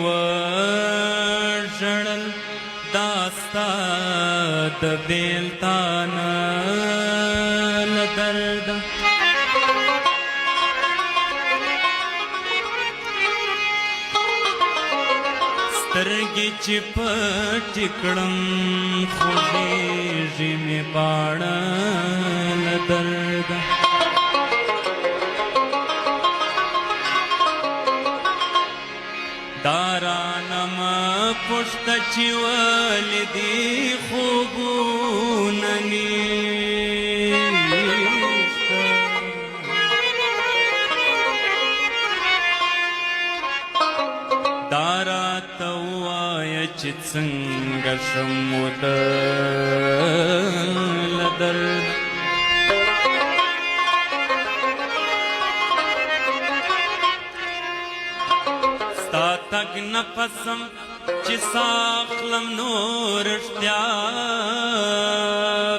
وژړل داستا د بیلتان له درده سترګې چې پټې کړم خوږېږي مې پاړه له درده دا رانه مه پوښته چې ولې دې خوبونه نشته دا راته ووایه چې څنګه شم له درده ستا تګ نفسم چې ساخلم نور رښتیا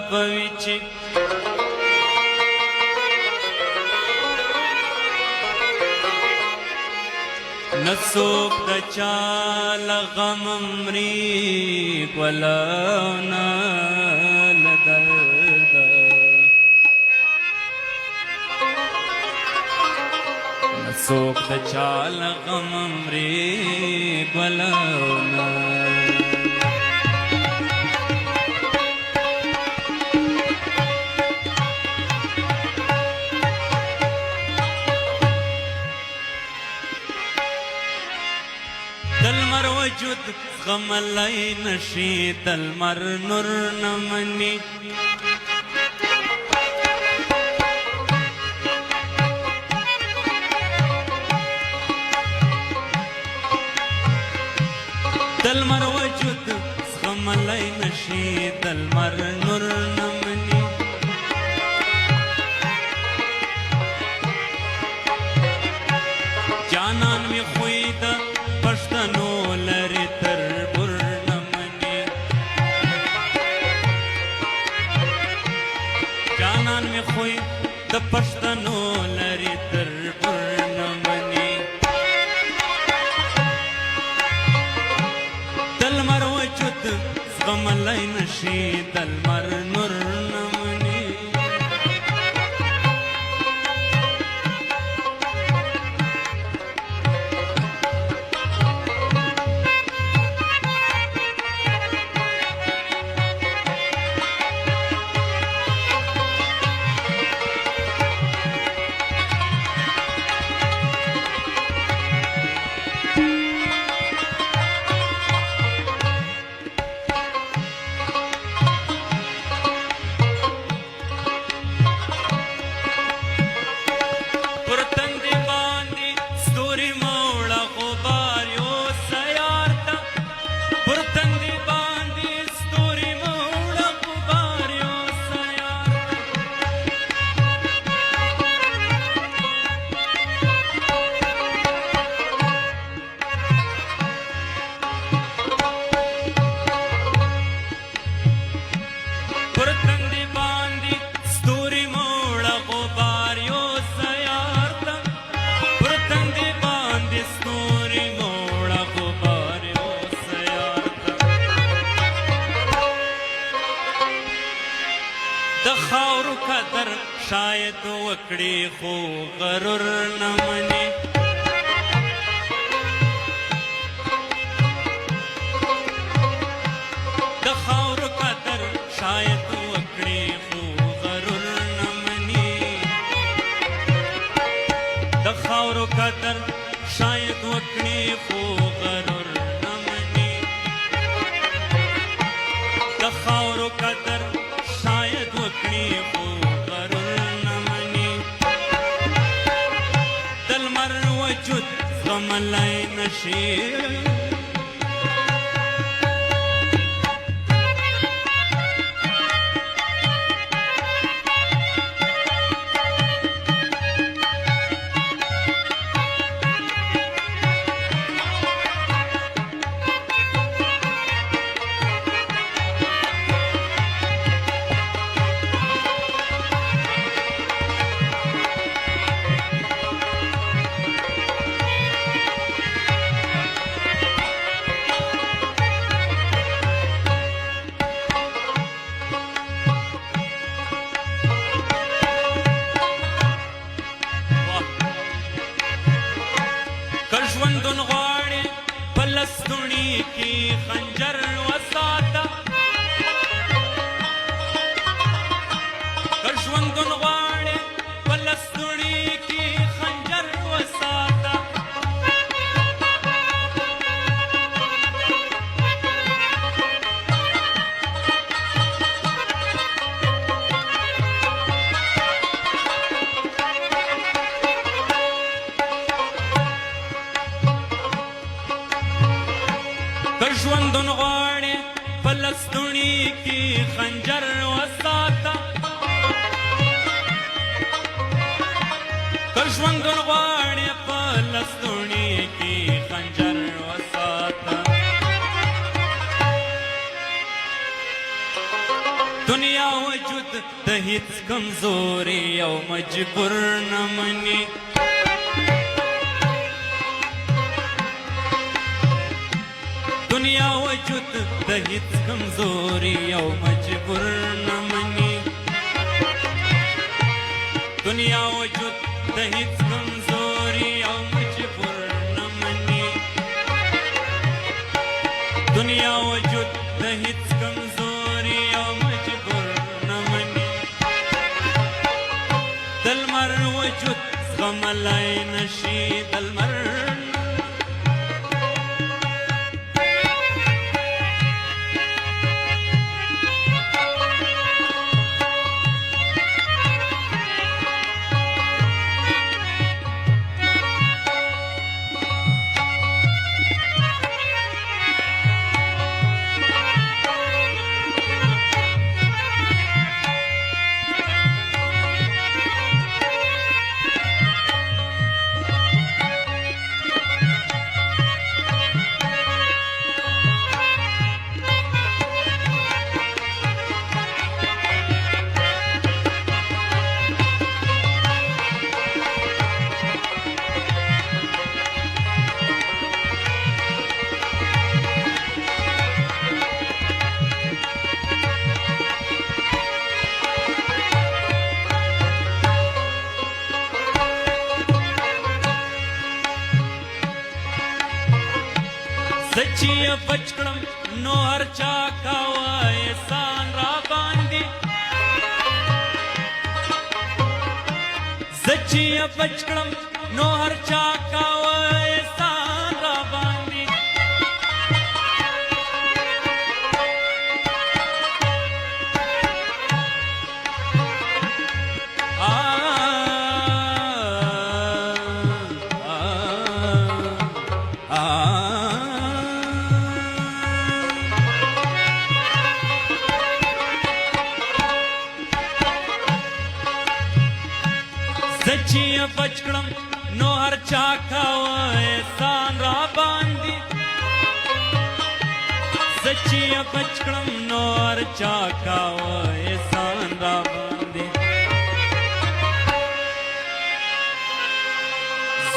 به وي چې نه څوک د چا له غمه مري ګله نه له درده نه څوک د چا له غمه مري ګله نه دلمر وجود غملی نشي دلمر نور نمني دلمر وجود غملی نشي دلمر نور نمني جانان می خوی د پښتنو لري تر برنمني جانان می خوی د پښتنو لري تر برنمني دلمر وجود زغملی نشي دلمر نور نمني د خاورو قدر شاید وکړي خو غرور نه مني د خاورو قدر شاید وکړي خو غرور نه مني د خاورو قدر شاید وکړي خو غرور نه مني د خاورو قدر شاید وکړي خو غرور نه مني دلمر وجود زغملی نشي لستوڼي کې خنجر وساته که ژوندون غواړې په لستوڼي کې خنجر وساته که ژوندون غواړې په لستوڼي کې خنجر وساته که ژوندون غواړې په لستوڼي کې خنجر وساته دنیا وجود د هیڅ کمزوري او مجبور نه مني دنیا وجود د هیڅ کمزوري او مجبور نه مني دنیا وجود د هیڅ کمزوري او مجبور نه مني دنیا وجود د هیڅ کمزوري او مجبور نه مني د لمر وجود زغملی نشي د لمر زه چې یې بچ کړم نو هر چا کاوه احسان را باندې زه چې یې بچ کړم نو هر چا کاوه احسان را باندې زه چې یې بچ کړم نو هر چا کاوه احسان را باندې زه چې یې بچ کړم نو هر چا کاوه احسان را باندې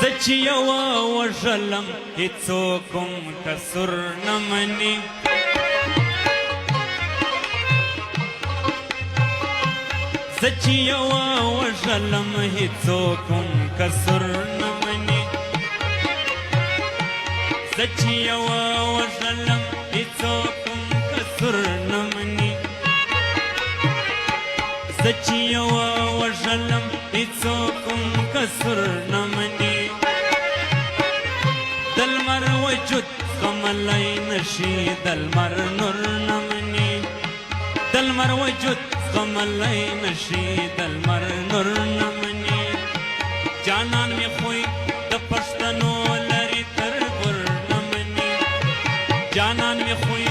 زه چې یې ووژلم هېڅوک هم قصور نه مني زه چې یې ووژلم هېڅوک هم قصور نه مني زه چې یې ووژلم هېڅوک هم قصور نه مني زه چې یې ووژلم هېڅوک هم قصور نه مني د لمر وجود زغملی نشي د لمر نور نه مني د لمر وجود زغملی نشي د لمر نور نه مني جانان مې خوی د پښتنو لري تربور نه مني جانان مې خوی